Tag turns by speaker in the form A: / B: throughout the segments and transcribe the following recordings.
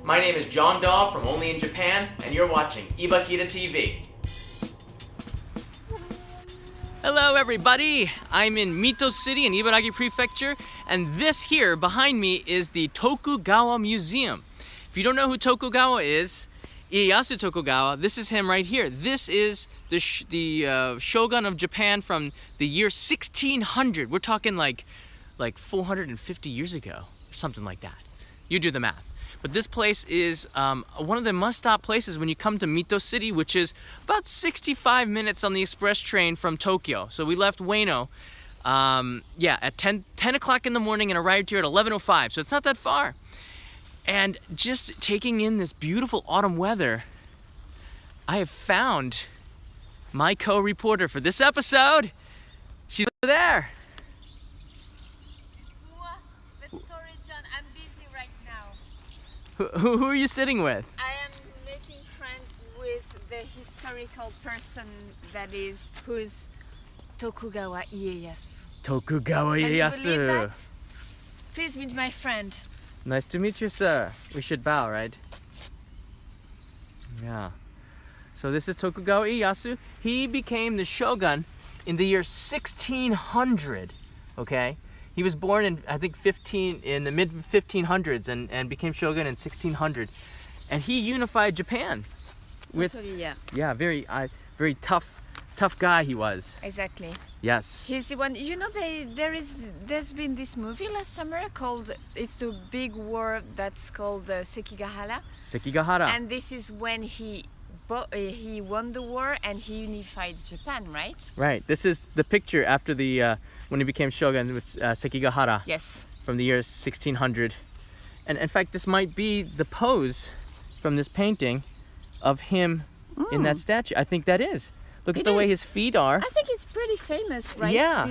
A: My name is John Daw from Only in Japan, and you're watching Ibakita TV. Hello everybody! I'm in Mito City in Ibaraki Prefecture, and this here behind me is the Tokugawa Museum. If you don't know who Tokugawa is, Ieyasu Tokugawa, this is him right here. This is the shogun of Japan from the year 1600. We're talking like 450 years ago, or something like that. You do the math. But this place is one of the must-stop places when you come to Mito City, which is about 65 minutes on the express train from Tokyo. So we left Ueno, at 10 o'clock in the morning and arrived here at 11:05. So it's not that far. And just taking in this beautiful autumn weather, I have found my co-reporter for this episode. She's over there.
B: It's moi. But sorry, John, I'm busy right now.
A: Who are you sitting with?
B: I am making friends with the historical person who's Tokugawa Ieyasu.
A: Tokugawa Ieyasu.
B: Can you believe that? Please meet my friend.
A: Nice to meet you, sir. We should bow, right? Yeah. So this is Tokugawa Ieyasu. He became the shogun in the year 1600, okay? He was born in, I think, in the mid 1500s and became shogun in 1600. And he unified Japan.
B: Totally, yeah.
A: Yeah, very tough guy he was.
B: Exactly.
A: Yes.
B: He's the one. You know, there's been this movie last summer called, it's the big war that's called SEKIGAHARA.
A: SEKIGAHARA.
B: And this is when he won the war and he unified Japan, right?
A: Right. This is the picture after the when he became shogun with SEKIGAHARA.
B: Yes.
A: From the year 1600. And in fact, this might be the pose from this painting of him in that statue. I think that is. Look at the way his feet are.
B: I think it's pretty famous, right?
A: Yeah.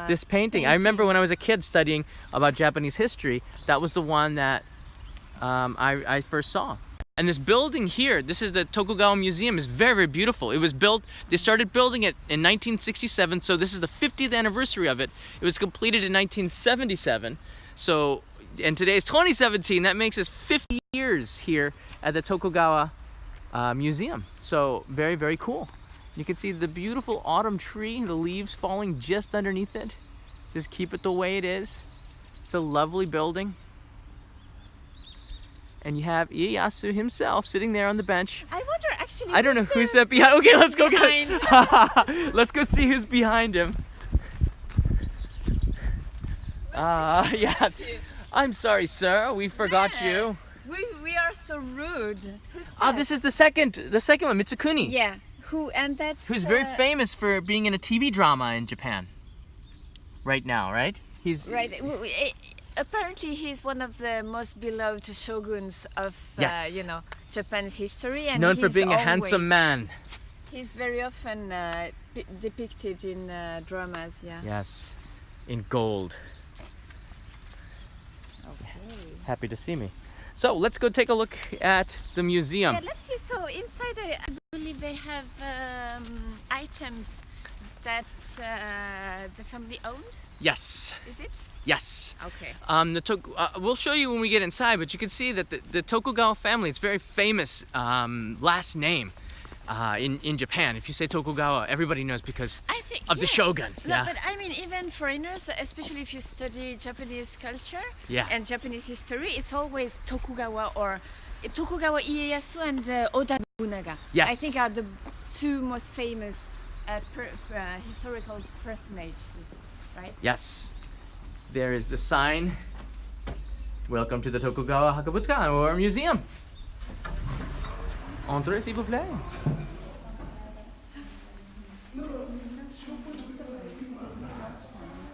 B: This
A: painting. I remember when I was a kid studying about Japanese history, that was the one that I first saw. And this building here, this is the Tokugawa Museum, is very, very beautiful. It was built, they started building it in 1967, so this is the 50th anniversary of it. It was completed in 1977. So, and today is 2017, that makes us 50 years here at the Tokugawa Museum. So, very, very cool. You can see the beautiful autumn tree, the leaves falling just underneath it. Just keep it the way it is. It's a lovely building. And you have Ieyasu himself sitting there on the bench.
B: I wonder actually.
A: I don't know who's that behind. Okay, let's go get let's go see who's behind him. Yeah. I'm sorry, sir. We forgot you.
B: We are so rude. Who's that?
A: Ah, this is the second one, Mitsukuni.
B: Yeah. Who's
A: very famous for being in a TV drama in Japan. Right now, right? He's
B: right. Apparently, he's one of the most beloved shoguns of Japan's history, and
A: known for being a handsome man.
B: He's very often depicted in dramas. Yeah.
A: Yes, in gold.
B: Okay.
A: Happy to see me. So let's go take a look at the museum.
B: Yeah, let's see. So inside, I believe they have items that the family owned.
A: Yes.
B: Is it?
A: Yes.
B: Okay.
A: We'll show you when we get inside, but you can see that the Tokugawa family is very famous last name in Japan. If you say Tokugawa, everybody knows because of the shogun.
B: No, but I mean, even foreigners, especially if you study Japanese culture and Japanese history, it's always Tokugawa or Tokugawa Ieyasu and Oda Nobunaga.
A: Yes.
B: I think are the two most famous historical personages, right?
A: Yes. There is the sign. Welcome to the Tokugawa Hakabutsukan or museum. Entrez, s'il vous plaît.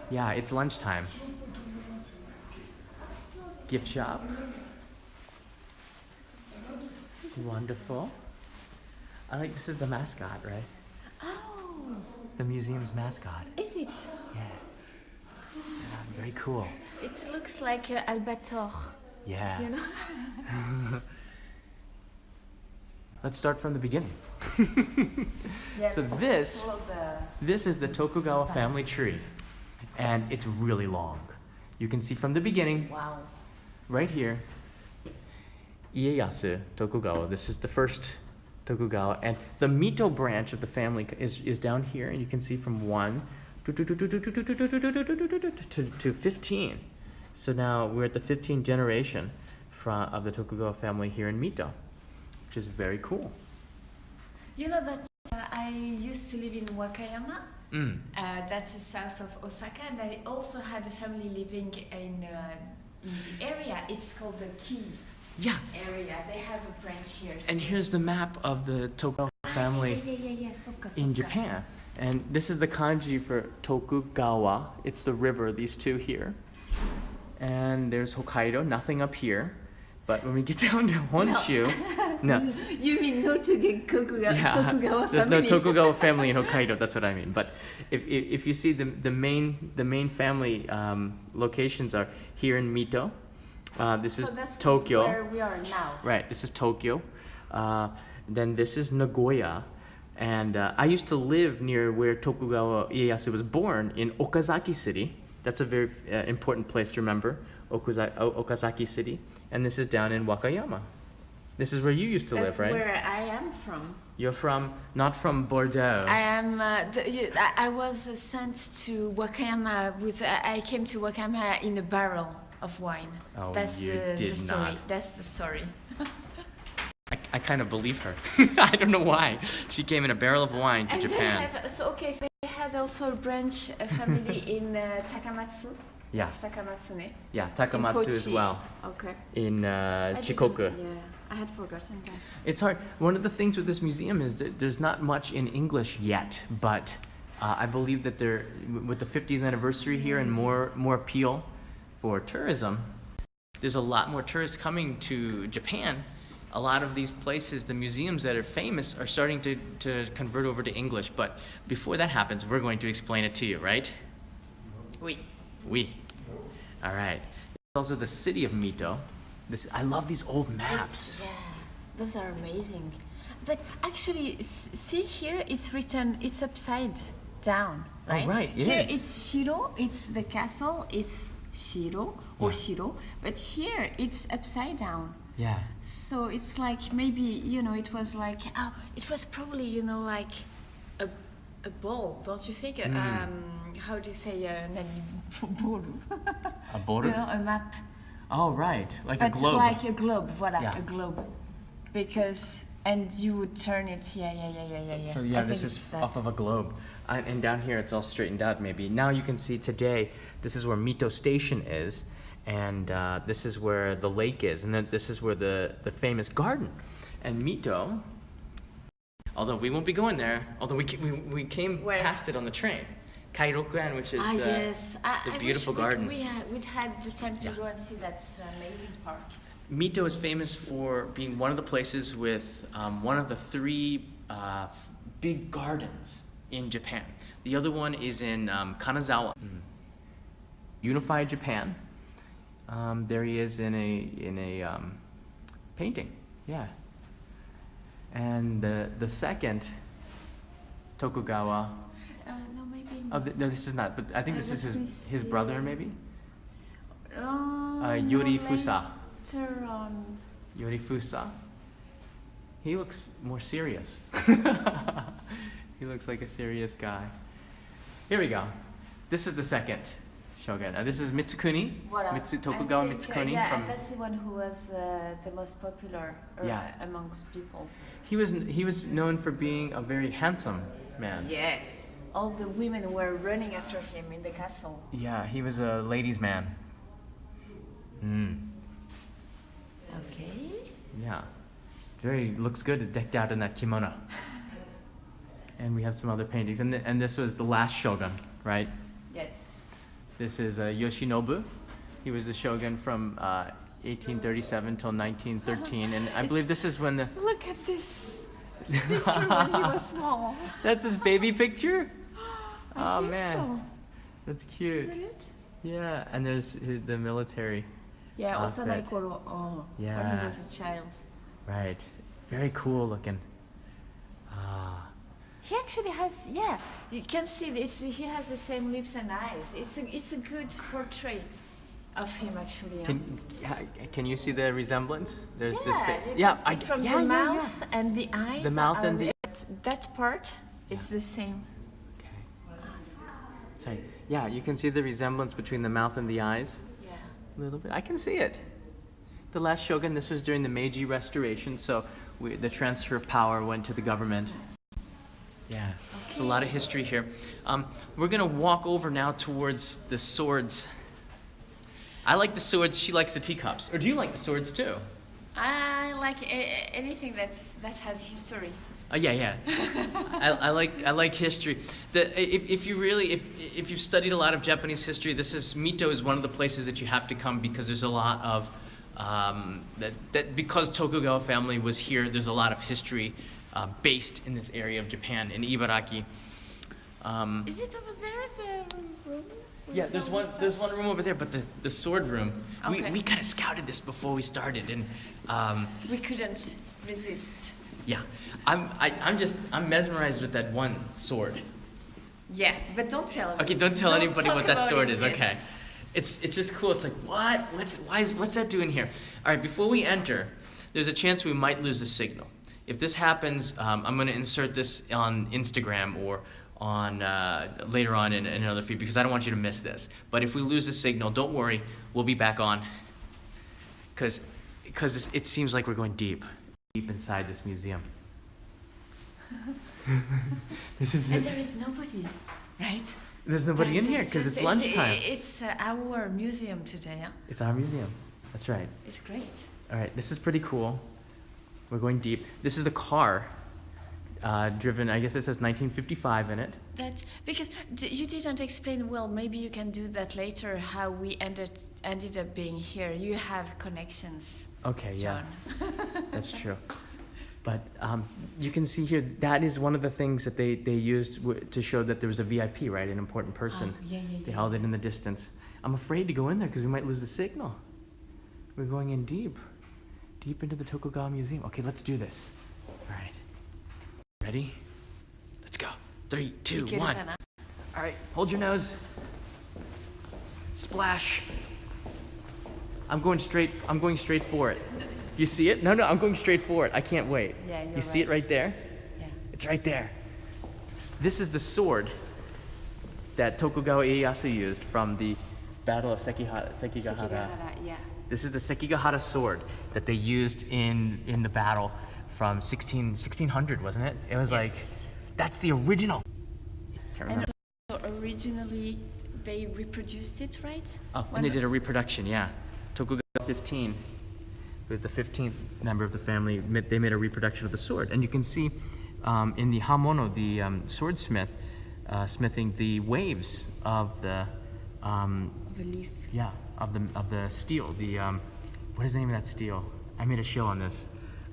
A: Yeah, it's lunchtime. Gift shop. Wonderful. I like this is the mascot, right?
B: Oh.
A: The museum's mascot.
B: Is it?
A: Yeah. Very cool.
B: It looks like albator.
A: Yeah.
B: You know?
A: Let's start from the beginning. So this is the Tokugawa family tree, and it's really long. You can see from the beginning,
B: wow,
A: right here, Ieyasu Tokugawa. This is the first Tokugawa, and the Mito branch of the family is down here, and you can see from 1 to 15. So now we're at the 15th generation of the Tokugawa family here in Mito, which is very cool.
B: You know that I used to live in Wakayama. That's south of Osaka, and I also had a family living in the area. It's called the Ki area. They have a branch here.
A: And
B: too.
A: here's the map of the Tokugawa family in Japan. And this is the kanji for Tokugawa. It's the river, these two here. And there's Hokkaido, nothing up here. But when we get down to Honshu, no.
B: You mean no Tokugawa family?
A: There's no Tokugawa family in Hokkaido. That's what I mean. But if you see the main family locations are here in Mito. This is
B: that's
A: Tokyo.
B: Where we are now.
A: Right. This is Tokyo. Then this is Nagoya. And I used to live near where Tokugawa Ieyasu was born in Okazaki City. That's a very important place to remember, Okazaki City. And this is down in Wakayama. This is where you used to live, right?
B: That's where I am from.
A: You're not from Bordeaux.
B: I am. I was sent to Wakayama I came to Wakayama in a barrel of wine.
A: Oh,
B: that's
A: you
B: the
A: did
B: story.
A: not.
B: That's the story.
A: I kind of believe her. I don't know why. She came in a barrel of wine to Japan.
B: So they had also a branch, a family in Takamatsu.
A: Yeah.
B: That's Takamatsu.
A: Yeah, Takamatsu as well.
B: Okay.
A: In Shikoku.
B: Yeah, I had forgotten that.
A: It's hard. One of the things with this museum is that there's not much in English yet, but I believe that with the 50th anniversary here and more appeal for tourism, there's a lot more tourists coming to Japan. A lot of these places, the museums that are famous, are starting to convert over to English. But before that happens, we're going to explain it to you, right? Oui. All right. It's also the city of Mito. I love these old maps.
B: Those are amazing. But actually, see here, it's written, it's upside down, right?
A: Oh, right,
B: here it's Shiro, it's the castle, it's Shiro or Shiro. But here, it's upside down.
A: Yeah.
B: So it's like maybe, it was like, it was probably, like a ball, don't you think? How do you say a
A: boru?
B: A map.
A: Oh, right. Like
B: but
A: a globe.
B: Like a globe, voilà,
A: Yeah.
B: a globe. Because, and you would turn it, yeah.
A: So this is off of a globe. And down here it's all straightened out maybe. Now you can see today, this is where Mito Station is. And this is where the lake is. And then this is where the famous garden. And Mito, although we won't be going there, although we came past it on the train. Kairokuan, which is the beautiful garden.
B: We'd had the time to go and see that amazing park.
A: Mito is famous for being one of the places with one of the 3 big gardens in Japan. The other one is in Kanazawa. Unified Japan. There he is in a painting. Yeah. And the second Tokugawa.
B: No, maybe
A: not. No, this is not. But I think this is his brother, maybe. Yori Fusa. Yori Fusa. He looks more serious. He looks like a serious guy. Here we go. This is the second shogun. This is Mitsukuni. Tokugawa Mitsukuni.
B: Yeah, that's the one who was the most popular amongst people.
A: He was known for being a very handsome man.
B: Yes. All the women were running after him in the castle.
A: Yeah, he was a ladies' man.
B: Okay.
A: Yeah. Looks good, decked out in that kimono. And we have some other paintings. And this was the last shogun, right?
B: Yes.
A: This is Yoshinobu. He was the shogun from 1837 till 1913. And I believe this is when the...
B: Look at this picture when he was small.
A: That's his baby picture?
B: I think
A: man.
B: So.
A: That's cute.
B: Isn't it?
A: Yeah, and there's the military.
B: Yeah, also
A: outfit.
B: like when he was a child.
A: Right. Very cool looking.
B: He actually has, you can see he has the same lips and eyes. It's a good portrait. of him actually.
A: Can you see the resemblance? There's
B: yeah, from the mouth and the eyes.
A: The mouth and the
B: that part is the same.
A: Okay. Sorry. Yeah, you can see the resemblance between the mouth and the eyes.
B: Yeah.
A: A little bit. I can see it. The last shogun. This was during the Meiji Restoration, so the transfer of power went to the government. Yeah. Okay. There's a lot of history here. We're gonna walk over now towards the swords. I like the swords. She likes the teacups. Or do you like the swords too?
B: I like anything that has history.
A: Yeah. I like history. If you've studied a lot of Japanese history, Mito is one of the places that you have to come because there's a lot of because Tokugawa family was here. There's a lot of history based in this area of Japan in Ibaraki.
B: Is it over there the room?
A: Yeah, there's one room over there, but the sword room.
B: Okay.
A: We kind of scouted this before we started, and
B: we couldn't resist.
A: Yeah, I'm mesmerized with that one sword.
B: Yeah, but don't tell me.
A: Okay, don't tell anybody what that sword is.
B: Yet.
A: Okay, it's just cool. It's like what's that doing here? All right, before we enter, there's a chance we might lose the signal. If this happens, I'm going to insert this on Instagram or on later on in another feed because I don't want you to miss this. But if we lose the signal, don't worry, we'll be back on. Because it seems like we're going deep inside this museum. This is
B: and there is nobody, right?
A: There's nobody in here because it's lunchtime.
B: It's our museum today. Huh?
A: It's our museum. That's right.
B: It's great.
A: All right, this is pretty cool. We're going deep. This is the car. Driven, I guess it says 1955 in it.
B: That because you didn't explain well. Maybe you can do that later. How we ended up being here. You have connections.
A: Okay,
B: John.
A: yeah, that's true. But you can see here that is one of the things that they used to show that there was a VIP, right, an important person.
B: Oh, yeah.
A: They held it in the distance. I'm afraid to go in there because we might lose the signal. We're going in deep into the Tokugawa Museum. Okay, let's do this. All right. Ready? Let's go. 3, 2, 1. All right, hold your nose. Splash. I'm going straight for it. You see it? No, I'm going straight for it. I can't wait.
B: Yeah, you're
A: You see it right there?
B: Yeah.
A: It's right there. This is the sword that Tokugawa Ieyasu used from the Battle of Sekigahara.
B: Yeah.
A: This is the Sekigahara sword that they used in the battle from 1600, wasn't it? It was like, that's the original. Can't remember.
B: And also originally they reproduced it, right?
A: Oh, and they did a reproduction, yeah. Tokugawa 15, who was the 15th member of the family, they made a reproduction of the sword. And you can see in the hamono, the swordsmith, smithing the waves of the
B: leaf.
A: Yeah, of the steel. The what is the name of that steel? I made a show on this.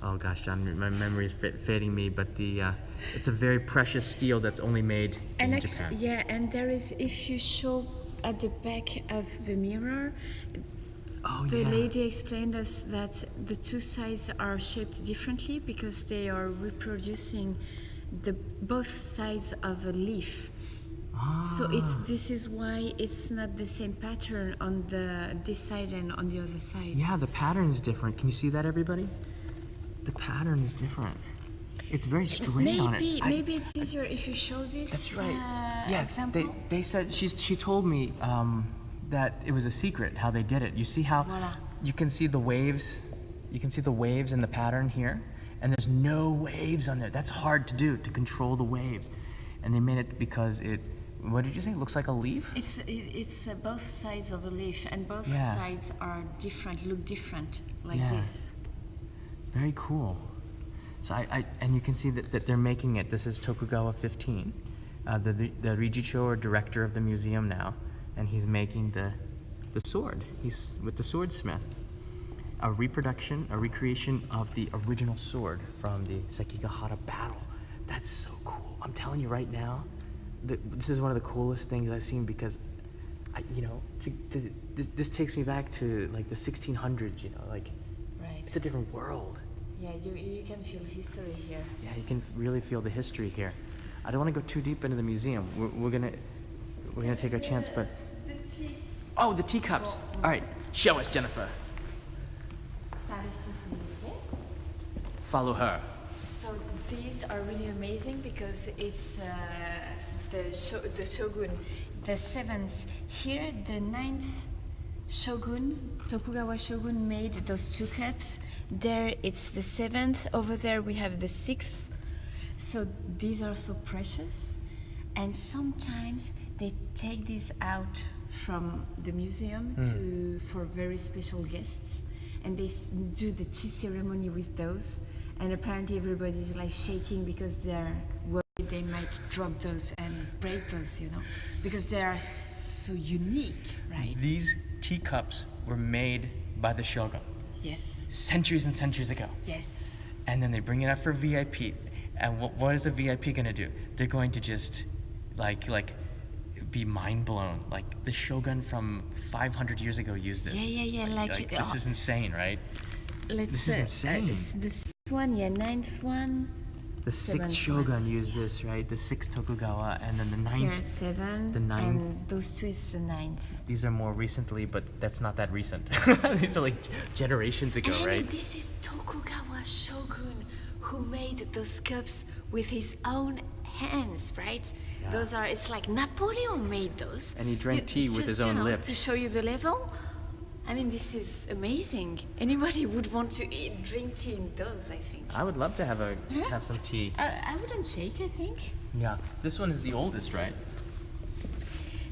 A: Oh gosh, John, my memory is fading me. But it's a very precious steel that's only made in Japan.
B: Yeah, and there is, if you show at the back of the mirror, the lady explained us that the two sides are shaped differently because they are reproducing both sides of a leaf. So this is why it's not the same pattern on this side and on the other side.
A: Yeah, the pattern is different. Can you see that, everybody? The pattern is different. It's very straight on it.
B: Maybe it's easier if you show this.
A: That's right.
B: Example.
A: They said she told me that it was a secret how they did it. You see how you can see the waves. You can see the waves in the pattern here, and there's no waves on there. That's hard to do, to control the waves. And they made it because it. What did you say? It looks like a leaf?
B: It's both sides of a leaf, and both sides are different, look different, like this.
A: Very cool. So and you can see that they're making it. This is Tokugawa 15, the Rijicho, or director of the museum now, and he's making the sword. He's with the swordsmith. A recreation of the original sword from the Sekigahara battle. That's so cool. I'm telling you right now. This is one of the coolest things I've seen because, this takes me back to like the 1600s. Right. It's a different world.
B: Yeah, you can feel history here.
A: Yeah, you can really feel the history here. I don't want to go too deep into the museum. We're gonna take our chance, but Oh, the teacups. All right, show us, Jennifer. Follow her.
B: So these are really amazing because it's the shogun, the seventh. Here, the ninth shogun, Tokugawa Shogun, made those two cups. There, it's the seventh. Over there, we have the sixth. So these are so precious, and sometimes they take these out from the museum for very special guests, and they do the tea ceremony with those. And apparently everybody's like shaking because they're worried they might drop those and break those, you know, because they are so unique, right?
A: These teacups were made by the Shogun.
B: Yes.
A: Centuries and centuries ago.
B: Yes.
A: And then they bring it up for VIP. And what is a VIP gonna do? They're going to just like be mind blown. Like the Shogun from 500 years ago used this.
B: Yeah. Like
A: this is insane, right?
B: This
A: is insane.
B: This one, ninth one.
A: The sixth Shogun used this, right? The sixth Tokugawa, and then the ninth.
B: Here, seven.
A: The ninth.
B: And those two is the ninth.
A: These are more recently, but that's not that recent. These are like generations ago,
B: and
A: right?
B: This is Tokugawa Shogun who made those cups with his own hands, right?
A: Yeah.
B: Those are, it's like Napoleon made those.
A: And he drank tea with his own lips.
B: To show you the level. I mean, this is amazing. Anybody would want to drink tea in those, I think.
A: I would love to have some tea.
B: I wouldn't shake, I think.
A: Yeah, this one is the oldest, right?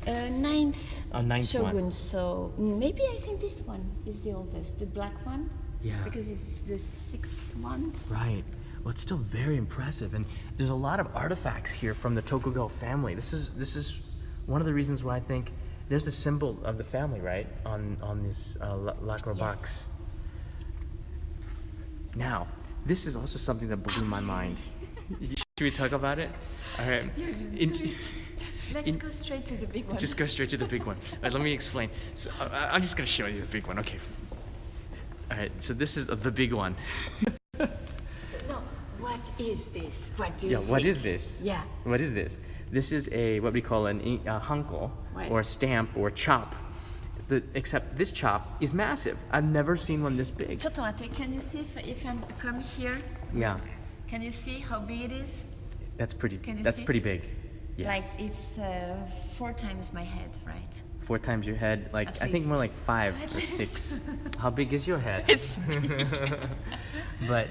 B: Ninth,
A: ninth
B: Shogun,
A: one.
B: so maybe I think this one is the oldest, the black one.
A: Yeah.
B: Because it's the sixth one.
A: Right. Well, it's still very impressive, and there's a lot of artifacts here from the Tokugawa family. This is one of the reasons why I think there's a symbol of the family, right, on this lacquer box. Now, this is also something that blew my mind. Should we talk about it? All right.
B: Let's go straight to the big one.
A: Just go straight to the big one. All right, let me explain. So I'm just gonna show you the big one. Okay. All right. So this is the big one.
B: No, what is this? What do you think?
A: What is this?
B: Yeah.
A: What is this? This is what we call an hanko,
B: Right.
A: or stamp, or chop. Except this chop is massive. I've never seen one this big.
B: ちょっと待って, can you see if I come here?
A: Yeah.
B: Can you see how big it is?
A: That's pretty.
B: Can you
A: That's
B: see?
A: pretty big. Yeah.
B: Like it's 4 times my head, right?
A: 4 times your head. Like
B: At
A: I think more
B: least.
A: like 5
B: At
A: or
B: least.
A: 6. How big is your head?
B: It's big.
A: But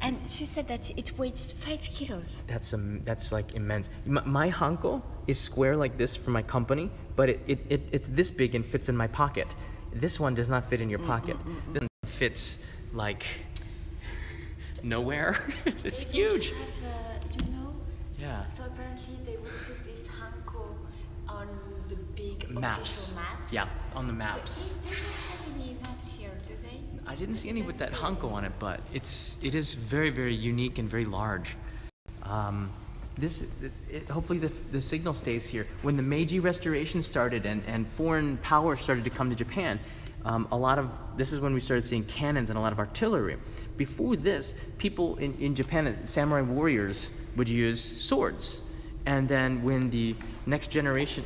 B: And she said that it weighs 5 kilos.
A: that's like immense. My hanko is square like this for my company, but it's this big and fits in my pocket. This one does not fit in your pocket. This one fits like nowhere. It's
B: They
A: huge.
B: don't have, you know?
A: Yeah.
B: So apparently they would put this hanko on the big
A: Maps.
B: official maps.
A: Yeah, on the maps.
B: They don't have any maps here, do they?
A: I didn't see any with that
B: That's
A: hanko on it, but it is very, very unique and very large. Hopefully the signal stays here. When the Meiji Restoration started and foreign power started to come to Japan, this is when we started seeing cannons and a lot of artillery. Before this, people in Japan, samurai warriors, would use swords. And then when the next generation...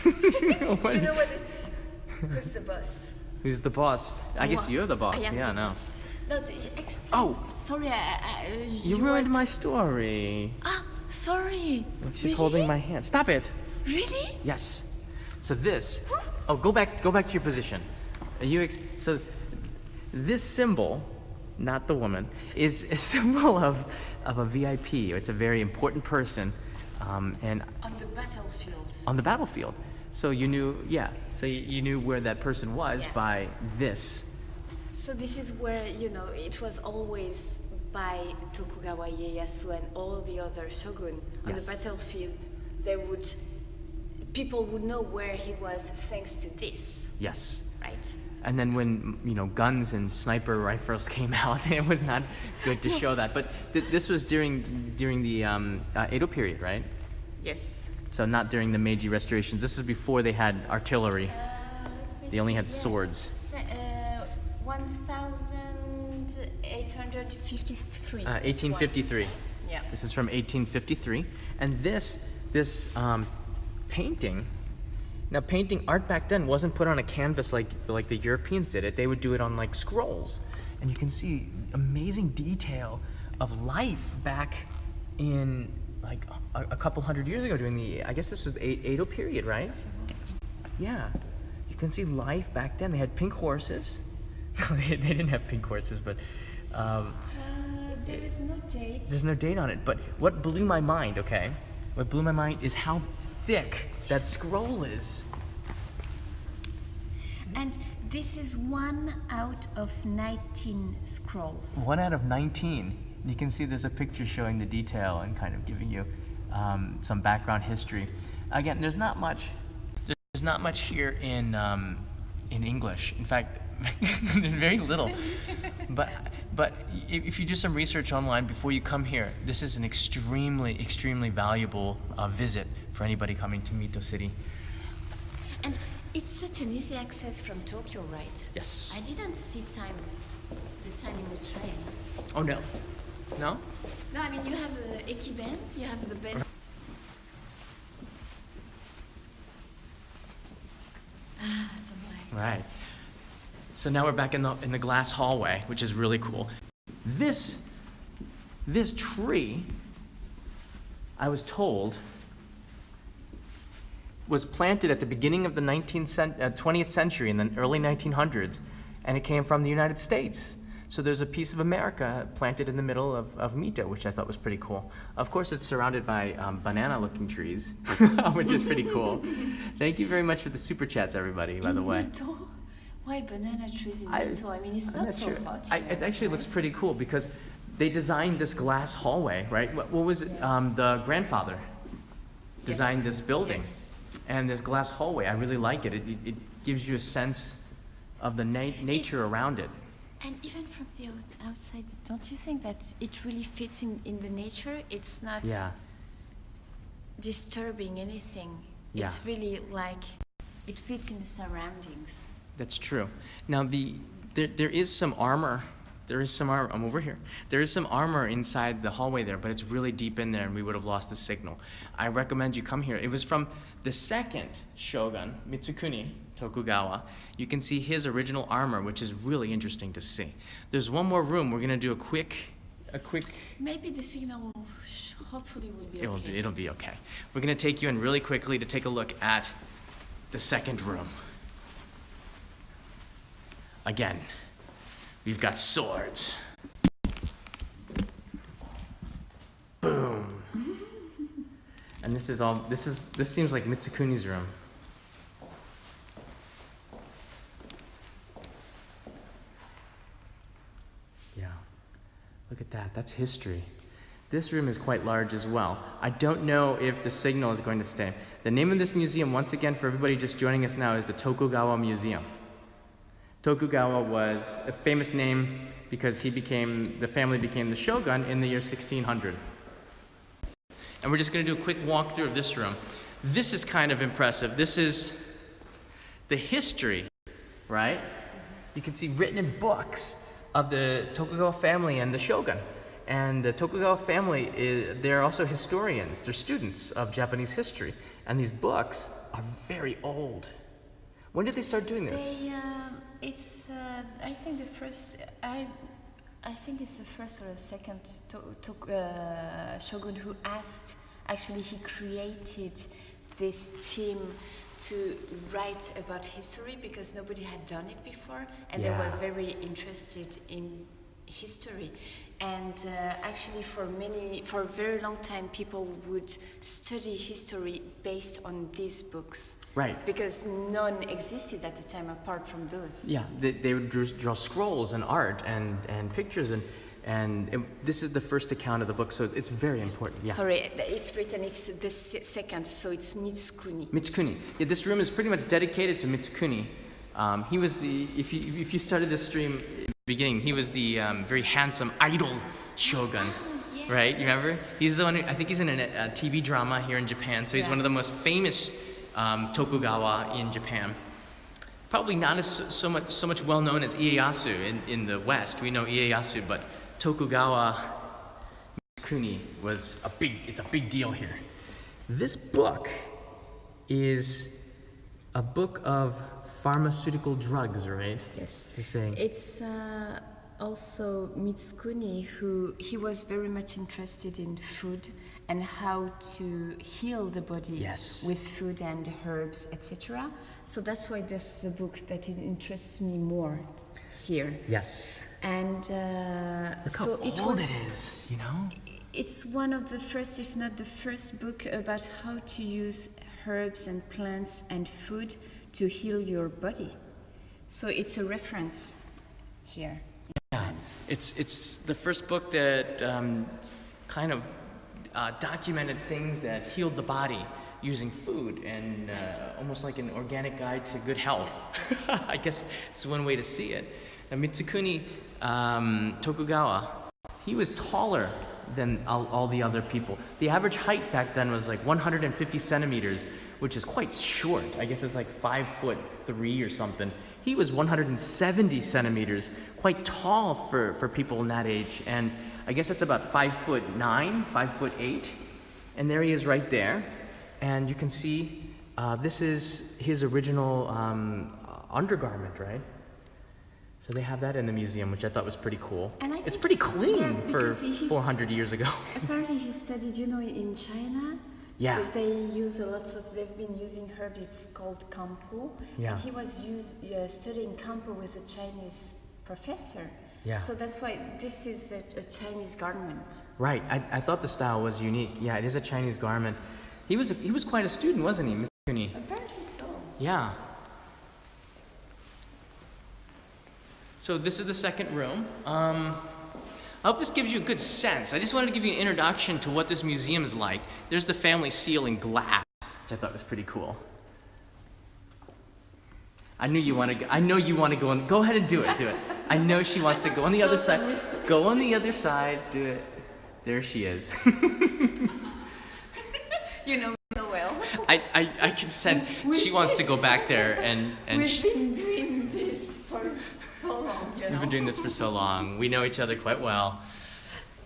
B: You know what is... Who's the boss?
A: Who's the boss? I guess you're the boss.
B: I am
A: Yeah,
B: the
A: no.
B: boss. No, explain.
A: Oh!
B: Sorry,
A: You ruined my story.
B: Sorry.
A: She's
B: Really?
A: holding my hand. Stop it!
B: Really?
A: Yes. So this. Oh, go back to your position. So this symbol, not the woman, is a symbol of a VIP. It's a very important person, and
B: On the battlefield.
A: on the battlefield. So you knew, So you knew where that person was
B: Yeah.
A: by this.
B: So this is where, it was always by Tokugawa Ieyasu and all the other shogun on
A: Yes.
B: the battlefield. People would know where he was thanks to this,
A: Yes.
B: right?
A: And then when guns and sniper rifles came out, it was not good to show that. But this was during the Edo period, right?
B: Yes.
A: So not during the Meiji Restorations. This is before they had artillery. They only had swords.
B: 1853.
A: 1853.
B: Yeah.
A: This is from 1853, and this painting Now, painting art back then wasn't put on a canvas like the Europeans did it. They would do it on like scrolls. And you can see amazing detail of life back in like a couple hundred years ago during the, I guess this was the Edo period, right? Yeah. You can see life back then. They had pink horses. They didn't have pink horses, but...
B: there is no date.
A: There's no date on it. But what blew my mind, okay? What blew my mind is how thick that scroll is.
B: And this is 1 out of 19 scrolls.
A: 1 out of 19. You can see there's a picture showing the detail and kind of giving you some background history. Again, there's not much here in English. In fact, there's very little. But if you do some research online before you come here, this is an extremely valuable visit for anybody coming to Mito City.
B: And it's such an easy access from Tokyo, right?
A: Yes.
B: I didn't see the time in the train.
A: Oh no. No?
B: No, I mean you have the Ekiben, you have the Ben. Some lights.
A: Right. So now we're back in the glass hallway, which is really cool. This tree, I was told, was planted at the beginning of the 20th century in the early 1900s, and it came from the United States. So there's a piece of America planted in the middle of Mito, which I thought was pretty cool. Of course, it's surrounded by banana-looking trees, which is pretty cool. Thank you very much for the super chats, everybody, by the way.
B: Mito? Why banana trees in Mito? I mean, it's not so
A: sure.
B: hot.
A: It actually looks pretty cool because they designed this glass hallway, right? What was it?
B: Yes.
A: The grandfather designed this building.
B: Yes.
A: And this glass hallway, I really like it. It gives you a sense of the nature around it.
B: And even from the outside, don't you think that it really fits in the nature? It's not disturbing anything.
A: Yeah.
B: It's really like it fits in the surroundings.
A: That's true. Now there is some armor. There is some armor. I'm over here. There is some armor inside the hallway there, but it's really deep in there, and we would have lost the signal. I recommend you come here. It was from the second shogun, Mitsukuni Tokugawa. You can see his original armor, which is really interesting to see. There's one more room. We're gonna do a quick.
B: Maybe the signal hopefully will be okay.
A: It'll be okay. We're gonna take you in really quickly to take a look at the second room. Again, we've got swords. Boom. And this seems like Mitsukuni's room. Yeah. Look at that. That's history. This room is quite large as well. I don't know if the signal is going to stay. The name of this museum, once again, for everybody just joining us now, is the Tokugawa Museum. Tokugawa was a famous name because the family became the shogun in the year 1600. And we're just going to do a quick walkthrough of this room. This is kind of impressive. This is the history, right? You can see written in books of the Tokugawa family and the shogun. And the Tokugawa family, they're also historians. They're students of Japanese history. And these books are very old. When did they start doing this?
B: It's I think the first. I think it's the first or the second shogun who asked. Actually, he created this team to write about history because nobody had done it before, and they were very interested in history. And actually, for a very long time, people would study history based on these books.
A: Right.
B: Because none existed at the time apart from those.
A: Yeah, they would draw scrolls and art and pictures, and this is the first account of the book, so it's very important. Yeah.
B: Sorry, it's written, it's the second, so it's Mitsukuni.
A: Mitsukuni. Yeah, this room is pretty much dedicated to Mitsukuni. He was if you started this stream at the beginning, he was the very handsome idol shogun.
B: Yes.
A: Right? You remember? He's the one I think he's in a TV drama here in Japan, so he's one of the most famous Tokugawa in Japan. Probably not as so much well known as Ieyasu in the West. We know Ieyasu, but Tokugawa Mitsukuni was it's a big deal here. This book is a book of pharmaceutical drugs, right?
B: Yes.
A: You're saying.
B: It's also Mitsukuni, he was very much interested in food and how to heal the body with food and herbs, etc. So that's why this is a book that interests me more here.
A: Yes.
B: And
A: Look
B: so
A: how old it is, you know?
B: It's one of the first, if not the first book about how to use herbs and plants and food to heal your body. So it's a reference here.
A: Yeah, it's the first book that kind of documented things that healed the body using food and almost like an organic guide to good health. I guess it's one way to see it. Now, Mitsukuni Tokugawa, he was taller than all the other people. The average height back then was like 150 centimeters, which is quite short. I guess it's like 5'3" or something. He was 170 centimeters, quite tall for people in that age. And I guess that's about 5'9", 5'8". And there he is right there. And you can see this is his original undergarment, right? So they have that in the museum, which I thought was pretty cool. And it's pretty clean for 400 years ago.
B: Apparently he studied, in China.
A: Yeah.
B: They use they've been using herbs, it's called kampo.
A: Yeah.
B: And he was studying kampo with a Chinese professor.
A: Yeah.
B: So that's why this is a Chinese garment.
A: Right, I thought the style was unique. Yeah, it is a Chinese garment. He was quite a student, wasn't he, Mitsukuni?
B: Apparently so.
A: Yeah. So this is the second room. I hope this gives you a good sense. I just wanted to give you an introduction to what this museum is like. There's the family seal in glass, which I thought was pretty cool. I know you want to go on. Go ahead and do it. I know she wants to go on the other side. Go on the other side. Do it. There she is.
B: You know me so well.
A: I can sense she wants to go back there and
B: we've been doing this for so long,
A: We've been doing this for so long. We know each other quite well.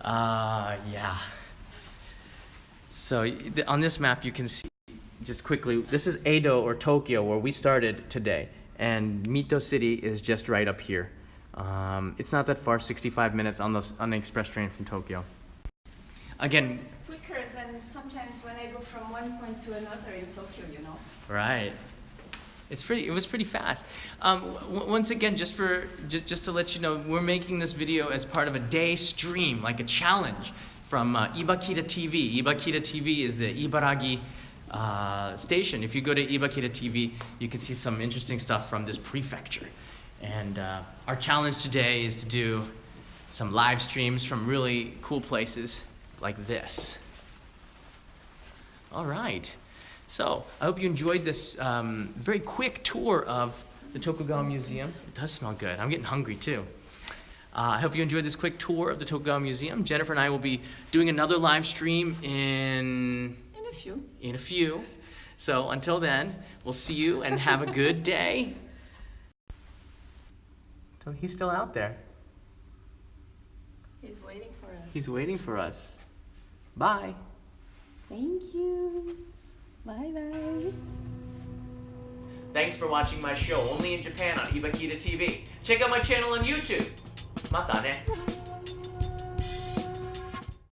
A: Yeah. So on this map you can see, just quickly, this is Edo or Tokyo where we started today. And Mito City is just right up here. It's not that far, 65 minutes on the express train from Tokyo. Again,
B: it's quicker than sometimes when I go from one point to another in Tokyo,
A: Right. It was pretty fast. Once again, just to let you know, we're making this video as part of a day stream, like a challenge from Ibakita TV. Ibakita TV is the Ibaraki station. If you go to Ibakita TV, you can see some interesting stuff from this prefecture. And our challenge today is to do some live streams from really cool places like this. All right. So I hope you enjoyed this very quick tour of the Tokugawa Museum. It does smell good. I'm getting hungry too. I hope you enjoyed this quick tour of the Tokugawa Museum. Jennifer and I will be doing another live stream in a few. So until then, we'll see you and have a good day. So he's still out there.
B: He's waiting for us.
A: He's waiting for us. Bye.
B: Thank you. Bye-bye.
A: Thanks for watching my show, only in Japan on Ibakita TV. Check out my channel on YouTube. Mata ne.